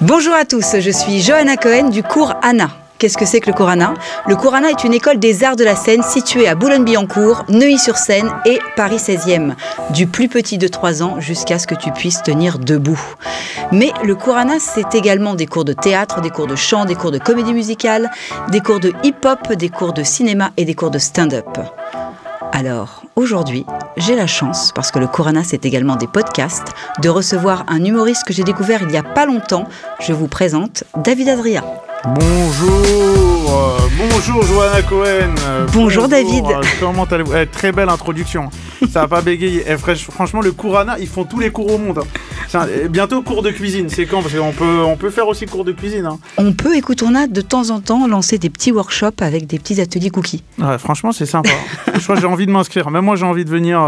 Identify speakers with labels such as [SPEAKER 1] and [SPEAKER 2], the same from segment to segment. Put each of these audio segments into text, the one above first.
[SPEAKER 1] Bonjour à tous, je suis Johanna Cohen du cours Anna. Qu'est-ce que c'est que le cours Anna? Le cours Anna est une école des arts de la scène située à Boulogne-Billancourt, Neuilly-sur-Seine et Paris 16e. Du plus petit de 3 ans jusqu'à ce que tu puisses tenir debout. Mais le cours Anna, c'est également des cours de théâtre, des cours de chant, des cours de comédie musicale, des cours de hip-hop, des cours de cinéma et des cours de stand-up. Alors, aujourd'hui, j'ai la chance, parce que le cours Anna, c'est également des podcasts, de recevoir un humoriste que j'ai découvert il n'y a pas longtemps. Je vous présente David Adria.
[SPEAKER 2] Bonjour Johanna Cohen.
[SPEAKER 1] Bonjour David.
[SPEAKER 2] Comment allez-vous? Très belle introduction. Ça va pas bégayer. Franchement, le cours Anna, ils font tous les cours au monde. Bientôt cours de cuisine. C'est quand? Parce qu'on peut faire aussi cours de cuisine.
[SPEAKER 1] On peut, écoute, on a de temps en temps lancé des petits workshops avec des petits ateliers cookies.
[SPEAKER 2] Ouais, franchement, c'est sympa. Je crois que j'ai envie de m'inscrire. Même moi, j'ai envie de venir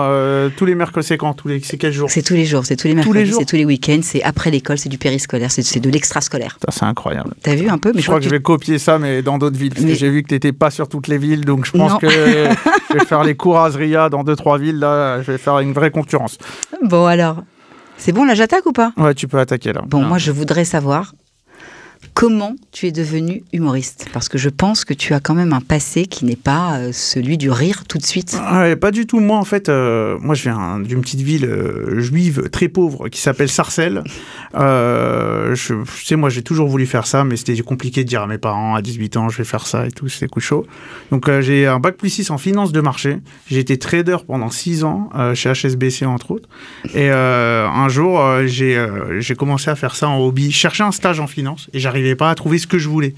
[SPEAKER 2] tous les mercredis. C'est quand? C'est quel jour?
[SPEAKER 1] C'est tous les jours, c'est tous les mercredis, c'est tous les week-ends, c'est après l'école, c'est du périscolaire, c'est de l'extrascolaire.
[SPEAKER 2] C'est incroyable.
[SPEAKER 1] T'as vu un peu?
[SPEAKER 2] Mais je crois que je vais copier ça, mais dans d'autres villes. Parce que j'ai vu que tu n'étais pas sur toutes les villes, donc je pense que je vais faire les cours à Azria dans 2-3 villes. Là, je vais faire une vraie concurrence.
[SPEAKER 1] Bon alors, c'est bon, là j'attaque ou pas?
[SPEAKER 2] Ouais, tu peux attaquer là.
[SPEAKER 1] Bon, moi je voudrais savoir comment tu es devenu humoriste, parce que je pense que tu as quand même un passé qui n'est pas celui du rire tout de suite.
[SPEAKER 2] Ouais, pas du tout. Moi, en fait, moi, je viens d'une petite ville juive très pauvre qui s'appelle Sarcelles. Tu sais, moi, j'ai toujours voulu faire ça, mais c'était compliqué de dire à mes parents à 18 ans, je vais faire ça et tout, c'était coup chaud. Donc, j'ai un bac plus 6 en finance de marché. J'ai été trader pendant 6 ans chez HSBC, entre autres. Et un jour, j'ai commencé à faire ça en hobby, chercher un stage en finance, et j'arrivais pas à trouver ce que je voulais.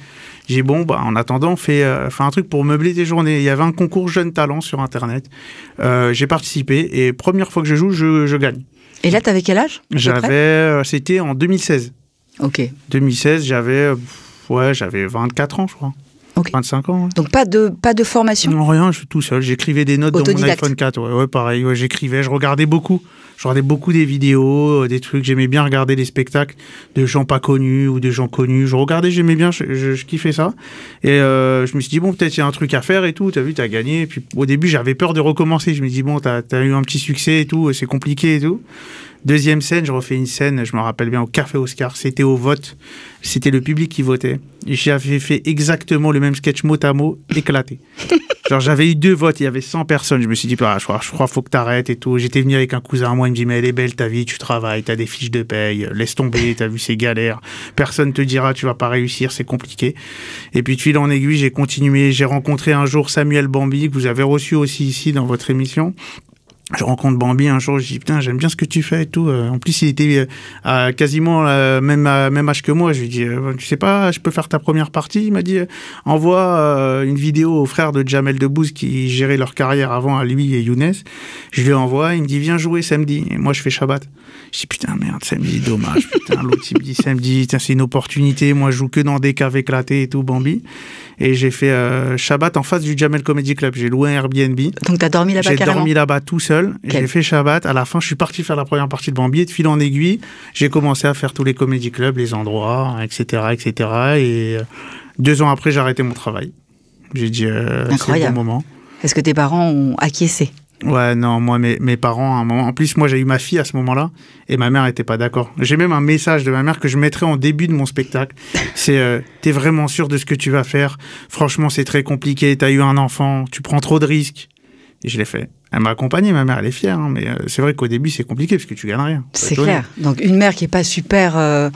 [SPEAKER 2] J'ai dit, bon, en attendant, fais un truc pour meubler tes journées. Il y avait un concours Jeunes Talents sur Internet. J'ai participé et première fois que je joue, je gagne.
[SPEAKER 1] Et là, t'avais quel âge?
[SPEAKER 2] C'était en 2016.
[SPEAKER 1] Ok.
[SPEAKER 2] 2016, j'avais 24 ans, je crois.
[SPEAKER 1] Okay.
[SPEAKER 2] 25 ans. Ouais.
[SPEAKER 1] Donc pas de formation?
[SPEAKER 2] Non, rien, je suis tout seul. J'écrivais des notes dans mon iPhone 4. Ouais, pareil. Ouais, j'écrivais, je regardais beaucoup. Je regardais beaucoup des vidéos, des trucs. J'aimais bien regarder des spectacles de gens pas connus ou de gens connus. Je regardais, j'aimais bien, je kiffais ça. Et je me suis dit, bon, peut-être il y a un truc à faire et tout. T'as vu, t'as gagné. Et puis au début, j'avais peur de recommencer. Je me dis, bon, t'as eu un petit succès et tout, c'est compliqué et tout. Deuxième scène, je refais une scène, je me rappelle bien, au Café Oscar. C'était au vote. C'était le public qui votait. Et j'avais fait exactement le même sketch mot à mot, éclaté. Genre, j'avais eu 2 votes, il y avait 100 personnes. Je me suis dit, je crois faut que t'arrêtes et tout. J'étais venu avec un cousin à moi, il me dit, mais elle est belle ta vie, tu travailles, t'as des fiches de paye, laisse tomber, t'as vu, c'est galère. Personne te dira, tu vas pas réussir, c'est compliqué. Et puis, de fil en aiguille, j'ai continué. J'ai rencontré un jour Samuel Bambi, que vous avez reçu aussi ici dans votre émission. Je rencontre Bambi un jour, je dis putain, j'aime bien ce que tu fais et tout. En plus, il était quasiment même âge que moi. Je lui dis, tu sais pas, je peux faire ta première partie. Il m'a dit, envoie une vidéo aux frères de Jamel Debbouze qui géraient leur carrière avant, à lui et Younes. Je lui envoie, il me dit, viens jouer samedi. Et moi, je fais Shabbat. Je dis, putain, merde, samedi, dommage. Putain, l'autre, il me dit samedi, c'est une opportunité. Moi, je joue que dans des caves éclatées et tout, Bambi. Et j'ai fait Shabbat en face du Jamel Comedy Club. J'ai loué un Airbnb.
[SPEAKER 1] Donc, t'as dormi là-bas carrément? J'ai
[SPEAKER 2] dormi là-bas tout seul. J'ai fait Shabbat. À la fin, je suis parti faire la première partie de Bambi. Et de fil en aiguille, j'ai commencé à faire tous les comédie clubs, les endroits, etc., etc. Et 2 ans après, j'ai arrêté mon travail. J'ai dit, c'est le bon moment.
[SPEAKER 1] Est-ce que tes parents ont acquiescé?
[SPEAKER 2] Ouais, non, moi, mes parents, à un moment... En plus, moi, j'ai eu ma fille à ce moment-là, et ma mère n'était pas d'accord. J'ai même un message de ma mère que je mettrai en début de mon spectacle. C'est, t'es vraiment sûr de ce que tu vas faire? Franchement, c'est très compliqué, t'as eu un enfant, tu prends trop de risques. Et je l'ai fait. Elle m'a accompagné, ma mère, elle est fière, hein, mais c'est vrai qu'au début, c'est compliqué, parce que tu gagnes rien.
[SPEAKER 1] C'est clair. Donc, une mère qui n'est pas super...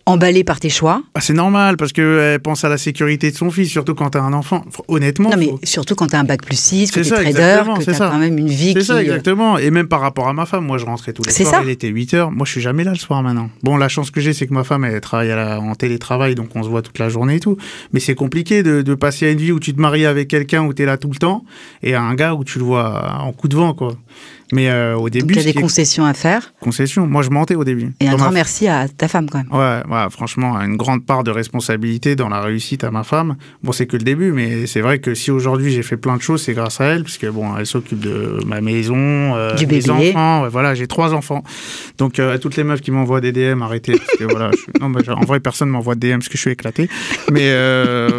[SPEAKER 1] emballée par tes choix.
[SPEAKER 2] C'est normal, parce qu'elle pense à la sécurité de son fils, surtout quand tu as un enfant. Honnêtement.
[SPEAKER 1] Non, mais surtout quand tu as un bac plus 6, que tu es trader, que tu as quand même une vie qui...
[SPEAKER 2] C'est ça, exactement. Et même par rapport à ma femme, moi, je rentrais tous les soirs, il était 8 heures. Moi, je suis jamais là le soir maintenant. Bon, la chance que j'ai, c'est que ma femme, elle travaille en télétravail, donc on se voit toute la journée et tout. Mais c'est compliqué de passer à une vie où tu te maries avec quelqu'un, où tu es là tout le temps, et à un gars où tu le vois en coup de vent, quoi. Mais au début...
[SPEAKER 1] Donc, il y a des concessions à faire.
[SPEAKER 2] Concessions. Moi, je mentais au début.
[SPEAKER 1] Et un grand merci à ta femme, quand même.
[SPEAKER 2] Ouais, franchement, une grande part de responsabilité dans la réussite à ma femme. Bon, c'est que le début, mais c'est vrai que si aujourd'hui j'ai fait plein de choses, c'est grâce à elle, parce que bon, elle s'occupe de ma maison,
[SPEAKER 1] du
[SPEAKER 2] mes
[SPEAKER 1] bébé.
[SPEAKER 2] enfants. Ouais, voilà, j'ai 3 enfants. Donc, à toutes les meufs qui m'envoient des DM, arrêtez. Parce que, voilà, en vrai, personne ne m'envoie de DM parce que je suis éclaté. Mais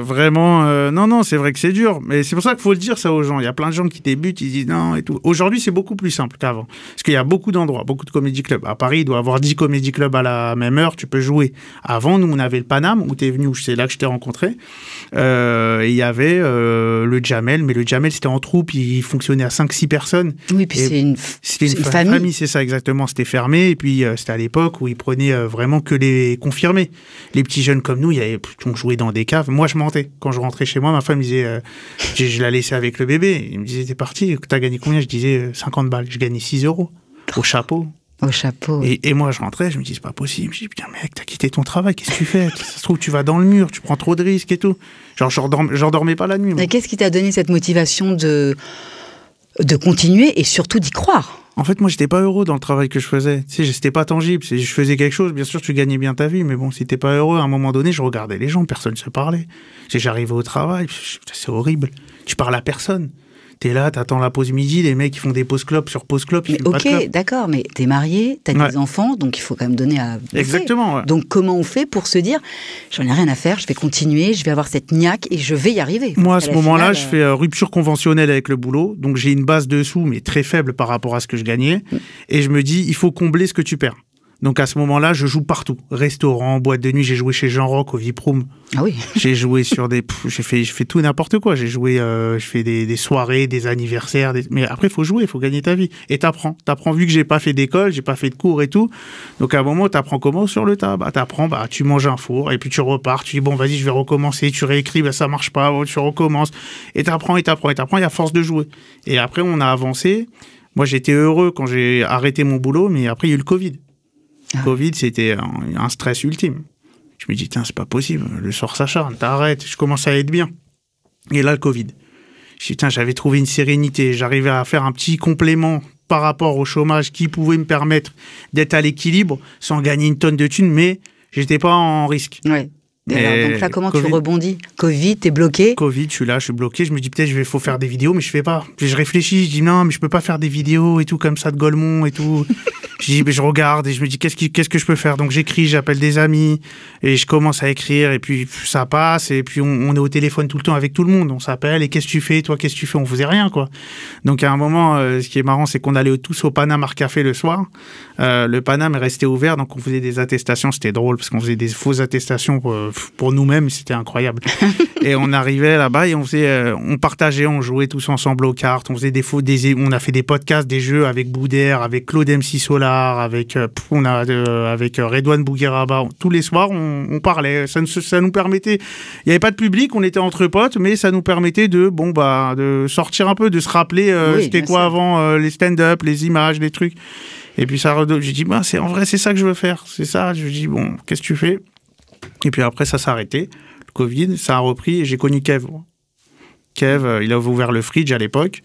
[SPEAKER 2] vraiment, non, c'est vrai que c'est dur. Mais c'est pour ça qu'il faut le dire ça aux gens. Il y a plein de gens qui débutent, ils disent non et tout. Aujourd'hui, c'est beaucoup plus simple. simple qu'avant. Parce qu'il y a beaucoup d'endroits, beaucoup de comédie clubs. À Paris, il doit y avoir 10 comédie clubs à la même heure, tu peux jouer. Avant, nous, on avait le Paname, où tu es venu, c'est là que je t'ai rencontré. Il y avait le Jamel, mais le Jamel, c'était en troupe, il fonctionnait à 5-6 personnes.
[SPEAKER 1] Oui, puis c'était une famille.
[SPEAKER 2] C'est ça, exactement. C'était fermé, et puis c'était à l'époque où ils prenaient vraiment que les confirmés. Les petits jeunes comme nous, on jouait dans des caves. Moi, je mentais. Quand je rentrais chez moi, ma femme me disait, je la laissais avec le bébé. Il me disait, t'es parti, t'as gagné combien? Je disais 50 balles. Je gagnais 6 € au chapeau.
[SPEAKER 1] Au chapeau.
[SPEAKER 2] Et moi, je rentrais, je me dis, c'est pas possible. Je dis, putain, mec, t'as quitté ton travail, qu'est-ce que tu fais? Ça se trouve, tu vas dans le mur, tu prends trop de risques et tout. Genre, j'endormais pas la nuit.
[SPEAKER 1] Mais qu'est-ce qui t'a donné cette motivation de continuer et surtout d'y croire?
[SPEAKER 2] En fait, moi, j'étais pas heureux dans le travail que je faisais. Tu sais, c'était pas tangible. Je faisais quelque chose, bien sûr, tu gagnais bien ta vie, mais bon, si t'es pas heureux, à un moment donné, je regardais les gens, personne ne se parlait. J'arrivais au travail, c'est horrible. Tu parles à personne. T'es là, t'attends la pause midi, les mecs, ils font des pauses clopes sur pauses clopes.
[SPEAKER 1] Mais ok, d'accord, mais t'es marié, t'as des enfants, donc il faut quand même donner à bouffer.
[SPEAKER 2] Exactement. Ouais.
[SPEAKER 1] Donc comment on fait pour se dire, j'en ai rien à faire, je vais continuer, je vais avoir cette niaque et je vais y arriver?
[SPEAKER 2] Moi, à ce moment-là, je fais rupture conventionnelle avec le boulot, donc j'ai une base de sous, mais très faible par rapport à ce que je gagnais, et je me dis, il faut combler ce que tu perds. Donc à ce moment-là, je joue partout. Restaurant, boîte de nuit, j'ai joué chez Jean Rock au Viprum.
[SPEAKER 1] Ah oui.
[SPEAKER 2] J'ai joué sur j'ai fait tout et n'importe quoi. J'ai joué, je fais des soirées, des anniversaires, mais après il faut jouer, il faut gagner ta vie. Et t'apprends vu que j'ai pas fait d'école, j'ai pas fait de cours et tout. Donc à un moment, t'apprends comment sur le tas. T'apprends, tu manges un four et puis tu repars. Tu dis bon, vas-y, je vais recommencer. Tu réécris, ça marche pas, tu recommences. Et t'apprends. Et à force de jouer. Et après, on a avancé. Moi, j'étais heureux quand j'ai arrêté mon boulot, mais après il y a eu le Covid. Covid, c'était un stress ultime. Je me dis, tiens, c'est pas possible, le sort s'acharne, t'arrêtes, je commence à être bien. Et là, le Covid. Je dis, tiens, j'avais trouvé une sérénité, j'arrivais à faire un petit complément par rapport au chômage qui pouvait me permettre d'être à l'équilibre sans gagner une tonne de thunes, mais j'étais pas en risque.
[SPEAKER 1] Ouais. Donc là, comment tu rebondis? Covid, t'es bloqué? Covid,
[SPEAKER 2] je suis là, je suis bloqué. Je me dis peut-être faut faire des vidéos, mais je fais pas. Puis je réfléchis, je dis non, mais je peux pas faire des vidéos et tout comme ça de Golemont et tout. je regarde et je me dis qu'est-ce que je peux faire? Donc j'écris, j'appelle des amis et je commence à écrire et puis ça passe et puis on est au téléphone tout le temps avec tout le monde. On s'appelle et qu'est-ce que tu fais? Toi, qu'est-ce que tu fais? On faisait rien, quoi. Donc à un moment, ce qui est marrant, c'est qu'on allait tous au Paname Café le soir. Le Paname est resté ouvert, donc on faisait des attestations. C'était drôle parce qu'on faisait des fausses attestations pour nous-mêmes, c'était incroyable. Et on arrivait là-bas et on partageait, on jouait tous ensemble aux cartes, on faisait on a fait des podcasts, des jeux avec Boudère, avec Claude MC Solar, avec Redouane Bougueraba. Tous les soirs, on parlait. Ça nous permettait. Il n'y avait pas de public, on était entre potes, mais ça nous permettait de sortir un peu, de se rappeler c'était quoi avant les stand-up, les images, les trucs. Et puis j'ai dit, en vrai, c'est ça que je veux faire. C'est ça. Je dis, bon, qu'est-ce que tu fais? Et puis après, ça s'est arrêté. Le Covid, ça a repris et j'ai connu Kev. Kev, il a ouvert le Fridge à l'époque.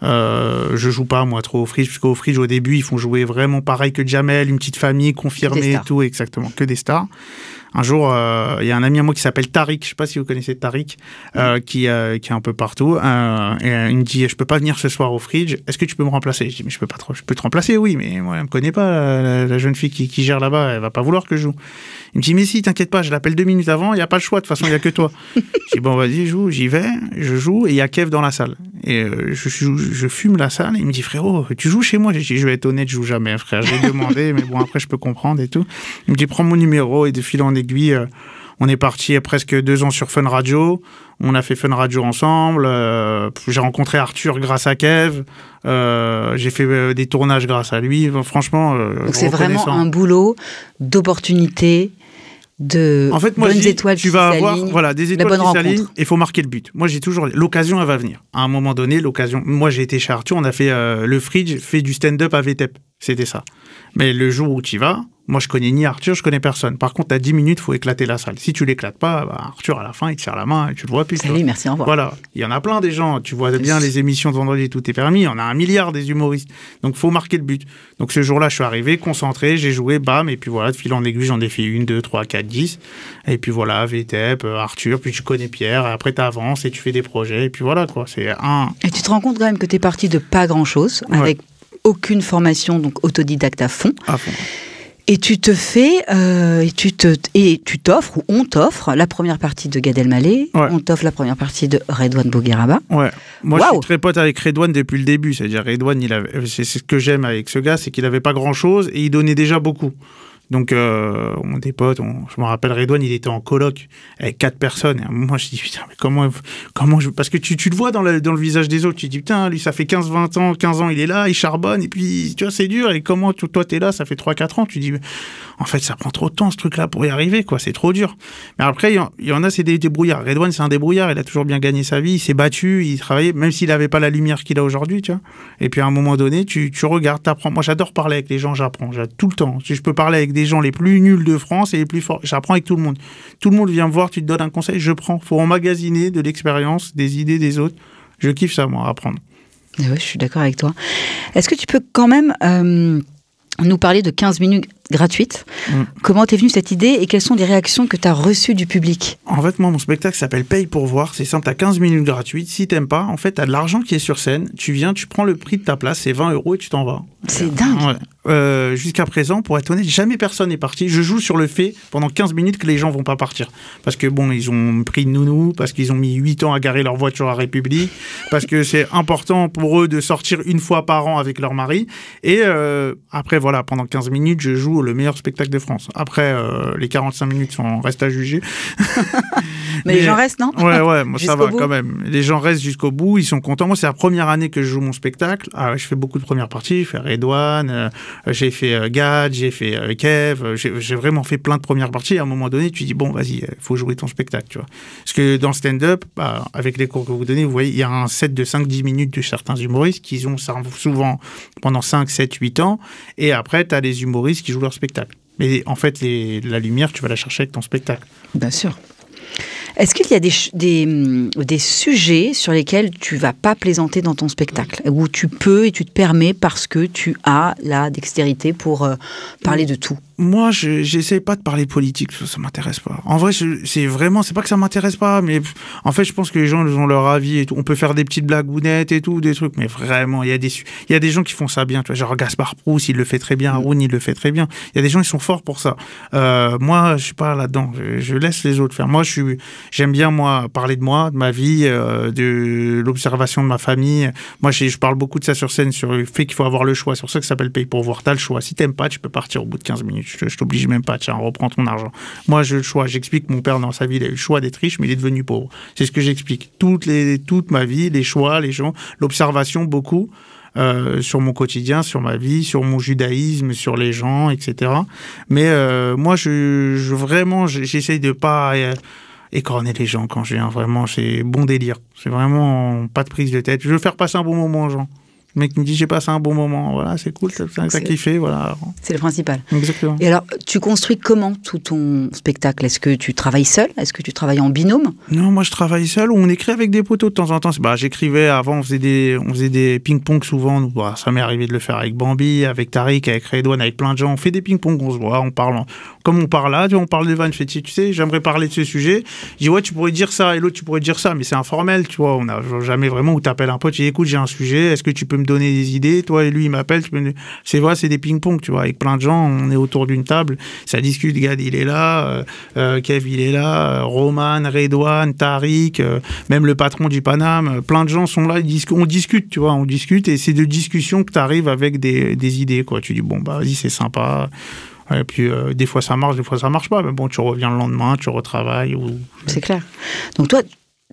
[SPEAKER 2] Je joue pas, moi, trop au Fridge, parce qu'au Fridge, au début, ils font jouer vraiment pareil que Jamel, une petite famille confirmée et tout, exactement, que des stars. Un jour, il y a un ami à moi qui s'appelle Tariq, je sais pas si vous connaissez Tariq, qui est un peu partout, et il me dit, je peux pas venir ce soir au Fridge, est-ce que tu peux me remplacer? Je dis, mais je peux pas trop, je peux te remplacer, oui, mais moi, elle me connaît pas, la jeune fille qui gère là-bas, elle va pas vouloir que je joue. Il me dit, mais si, t'inquiète pas, je l'appelle 2 minutes avant, il y a pas le choix, de toute façon, il y a que toi. Je dis, bon, vas-y, joue, j'y vais, je joue, et il y a Kev dans la salle. Et je fume la salle, et il me dit, frérot, tu joues chez moi? Je dis, je vais être honnête, je joue jamais, frère, j'ai demandé, mais bon, après, je peux comprendre et tout. Il me dit, prends mon numéro, et de fil en aiguille, on est parti presque 2 ans sur Fun Radio. On a fait Fun Radio ensemble. J'ai rencontré Arthur grâce à Kev. J'ai fait des tournages grâce à lui. Franchement,
[SPEAKER 1] donc c'est vraiment un boulot d'opportunité, de
[SPEAKER 2] en fait, moi,
[SPEAKER 1] bonnes étoiles.
[SPEAKER 2] Tu vas avoir des étoiles qui s'alignent. Il faut marquer le but. Moi, j'ai toujours l'occasion, elle va venir. À un moment donné, l'occasion. Moi, j'ai été chez Arthur. On a fait le Fridge, fait du stand-up à VTEP. C'était ça. Mais le jour où tu y vas, moi, je connais ni Arthur, je connais personne. Par contre, à 10 minutes, il faut éclater la salle. Si tu l'éclates pas, Arthur, à la fin, il te serre la main et tu le vois plus.
[SPEAKER 1] Salut, merci, au revoir.
[SPEAKER 2] Voilà. Il y en a plein des gens. Tu vois bien les émissions de Vendredi, tout est permis. Il y en a 1 milliard des humoristes. Donc, il faut marquer le but. Donc, ce jour-là, je suis arrivé, concentré, j'ai joué, bam. Et puis voilà, de fil en aiguille, j'en ai fait 1, 2, 3, 4, 10. Et puis voilà, VTEP, Arthur, puis tu connais Pierre. Et après, tu avances et tu fais des projets. Et puis voilà, quoi.
[SPEAKER 1] Et tu te rends compte quand même que tu es parti de pas grand-chose, avec aucune formation, donc autodidacte à fond. Et tu te fais, et tu t'offres, ou on t'offre, la première partie de Gad Elmaleh, on t'offre la première partie de Redouane Bougueraba.
[SPEAKER 2] Ouais. Moi, je suis très pote avec Redouane depuis le début. C'est-à-dire, Redouane, c'est ce que j'aime avec ce gars, c'est qu'il n'avait pas grand-chose et il donnait déjà beaucoup. Donc, on est des potes. Je me rappelle, Redouane, il était en coloc avec 4 personnes. Et à un moment, je dis, putain, mais comment je... Parce que tu le vois dans le visage des autres. Tu te dis, putain, lui, ça fait 15 ans, il est là, il charbonne. Et puis, tu vois, c'est dur. Et comment toi, t'es là, ça fait 3-4 ans. Tu te dis, mais, en fait, ça prend trop de temps, ce truc-là, pour y arriver, quoi. C'est trop dur. Mais après, il y en a, c'est des débrouillards. Redouane, c'est un débrouillard. Il a toujours bien gagné sa vie. Il s'est battu, il travaillait, même s'il n'avait pas la lumière qu'il a aujourd'hui, tu vois. Et puis, à un moment donné, tu regardes, t'apprends. Moi, j'adore parler avec les gens, j'apprends. Tout le temps. Si je peux parler avec des gens les plus nuls de France et les plus forts, j'apprends avec tout le monde. Tout le monde vient me voir, tu te donnes un conseil, je prends. Faut emmagasiner de l'expérience, des idées des autres. Je kiffe ça, moi, apprendre.
[SPEAKER 1] Et ouais, je suis d'accord avec toi. Est-ce que tu peux quand même nous parler de 15 minutes gratuites? Comment t'es venue cette idée et quelles sont les réactions que tu as reçues du public?
[SPEAKER 2] En fait, moi, mon spectacle s'appelle Paye pour voir. C'est simple, t'as 15 minutes gratuites. Si t'aimes pas, en fait, t'as de l'argent qui est sur scène. Tu viens, tu prends le prix de ta place, c'est 20 € et tu t'en vas.
[SPEAKER 1] C'est dingue.
[SPEAKER 2] Ouais. Jusqu'à présent, pour être honnête, jamais personne n'est parti. Je joue sur le fait, pendant 15 minutes, que les gens vont pas partir. Parce que bon, ils ont pris de nounou, parce qu'ils ont mis 8 ans à garer leur voiture à République, parce que c'est important pour eux de sortir une fois par an avec leur mari. Et après, voilà, pendant 15 minutes, je joue le meilleur spectacle de France. Après, les 45 minutes restent à juger.
[SPEAKER 1] Mais les gens restent, non?
[SPEAKER 2] Ouais, moi ça va quand même. Les gens restent jusqu'au bout, ils sont contents. Moi, c'est la première année que je joue mon spectacle. Je fais beaucoup de premières parties. Je fais Redouane, j'ai fait Gad, j'ai fait Kev. J'ai vraiment fait plein de premières parties. À un moment donné, tu dis, bon, vas-y, faut jouer ton spectacle, tu vois. Parce que dans le stand-up, avec les cours que vous donnez, vous voyez, il y a un set de 5-10 minutes de certains humoristes qui ont ça souvent pendant 5, 7, 8 ans. Et après, tu as les humoristes qui jouent leur spectacle. Mais en fait, la lumière, tu vas la chercher avec ton spectacle.
[SPEAKER 1] Bien sûr. Est-ce qu'il y a des sujets sur lesquels tu ne vas pas plaisanter dans ton spectacle, où tu peux et tu te permets parce que tu as la dextérité pour parler de tout?
[SPEAKER 2] Moi, j'essaie pas de parler politique, ça m'intéresse pas. En vrai, c'est pas que ça m'intéresse pas, mais en fait, je pense que les gens ont leur avis et tout. On peut faire des petites blagounettes et tout, des trucs, mais vraiment, il y a des gens qui font ça bien, tu vois, genre Gaspard Proust, il le fait très bien, Haroun, il le fait très bien. Il y a des gens qui sont forts pour ça. Moi, je suis pas là-dedans, je laisse les autres faire. Moi, j'aime bien, moi, parler de moi, de ma vie, de l'observation de ma famille. Moi, je parle beaucoup de ça sur scène, sur le fait qu'il faut avoir le choix. C'est pour ça que ça s'appelle Paye pour voir. T'as le choix. Si t'aimes pas, tu peux partir au bout de 15 minutes. Je t'oblige même pas, tiens, reprends ton argent. Moi, j'ai le choix. J'explique que mon père, dans sa vie, il a eu le choix d'être riche, mais il est devenu pauvre. C'est ce que j'explique. Toute ma vie, les choix, les gens, l'observation, beaucoup, sur mon quotidien, sur ma vie, sur mon judaïsme, sur les gens, etc. Mais moi, vraiment, j'essaye de pas écorner les gens quand je viens. Vraiment, c'est bon délire. C'est vraiment pas de prise de tête. Je veux faire passer un bon moment aux gens. Le mec me dit, j'ai passé un bon moment, voilà, c'est cool, t'as kiffé, voilà.
[SPEAKER 1] C'est le principal.
[SPEAKER 2] Exactement.
[SPEAKER 1] Et alors, tu construis comment tout ton spectacle? Est-ce que tu travailles seul? Est-ce que tu travailles en binôme?
[SPEAKER 2] Non, moi je travaille seul, ou on écrit avec des poteaux de temps en temps. J'écrivais avant, on faisait des ping-pong souvent, ça m'est arrivé de le faire avec Bambi, avec Tariq, avec Redouane, avec plein de gens. On fait des ping-pong, on se voit, on parle, comme on parle là, on parle de vannes, je fais, tu sais, j'aimerais parler de ce sujet. Je dis, ouais, tu pourrais dire ça, et l'autre, tu pourrais dire ça, mais c'est informel, tu vois, on n'a jamais vraiment où t'appelles un pote, tu dis, écoute, j'ai un sujet, est-ce que tu peux me donner des idées, toi et lui il m'appelle, c'est vrai, c'est des ping-pong, tu vois, avec plein de gens, on est autour d'une table, ça discute, Gad il est là, Kev il est là, Roman, Redouane, Tariq, même le patron du Paname, plein de gens sont là, on discute, tu vois, on discute, et c'est de discussion que tu arrives avec des idées, quoi. Tu dis, bon, bah vas-y, c'est sympa. Et puis, des fois ça marche, des fois ça marche pas, mais bon, tu reviens le lendemain, tu retravailles.
[SPEAKER 1] C'est clair. Donc toi,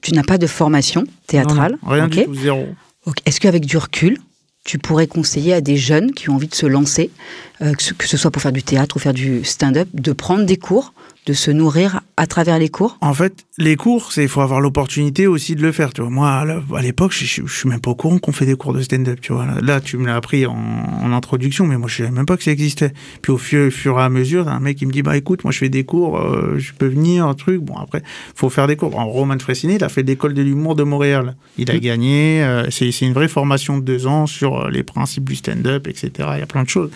[SPEAKER 1] tu n'as pas de formation théâtrale?
[SPEAKER 2] Non, rien du tout, zéro.
[SPEAKER 1] Okay. Est-ce qu'avec du recul, tu pourrais conseiller à des jeunes qui ont envie de se lancer, que ce soit pour faire du théâtre ou faire du stand-up, de prendre des cours, de se nourrir à travers les cours? En
[SPEAKER 2] fait, les cours, il faut avoir l'opportunité aussi de le faire. Tu vois. Moi, à l'époque, je suis même pas au courant qu'on fait des cours de stand-up. Tu vois. Là, tu me l'as appris en introduction, mais moi, je savais même pas que ça existait. Puis au fur et à mesure, un mec qui me dit, bah écoute, moi, je fais des cours, je peux venir, un truc. Bon, après, faut faire des cours. Roman Fressinet, il a fait l'école de l'humour de Montréal. Il a gagné. C'est une vraie formation de 2 ans sur les principes du stand-up, etc. Il y a plein de choses.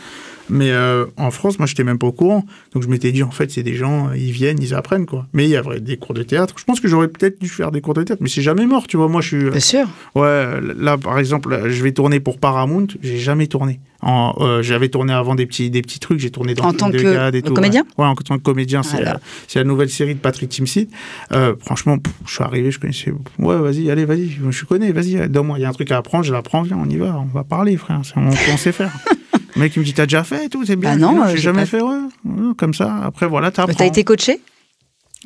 [SPEAKER 2] Mais en France, moi, je n'étais même pas au courant. Donc, je m'étais dit, en fait, c'est des gens, ils viennent, ils apprennent, quoi. Mais il y avait des cours de théâtre. Je pense que j'aurais peut-être dû faire des cours de théâtre, mais c'est jamais mort, tu vois. Moi, je suis...
[SPEAKER 1] Bien sûr.
[SPEAKER 2] Ouais, là, par exemple, je vais tourner pour Paramount. J'ai jamais tourné. J'avais tourné avant des petits trucs. J'ai tourné dans
[SPEAKER 1] en tant que comédien.
[SPEAKER 2] Ouais, en tant que comédien. C'est la nouvelle série de Patrick Timsit. Franchement, je suis arrivé, je connaissais. Ouais, vas-y, je connais, vas-y, donne-moi. Il y a un truc à apprendre, je l'apprends, viens, on y va, on va parler, frère. On sait faire. Le mec, il me dit, t'as déjà fait et tout, c'est bien.
[SPEAKER 1] Bah non,
[SPEAKER 2] j'ai jamais fait, ouais. Comme ça. Après, voilà, t'apprends.
[SPEAKER 1] T'as été coaché?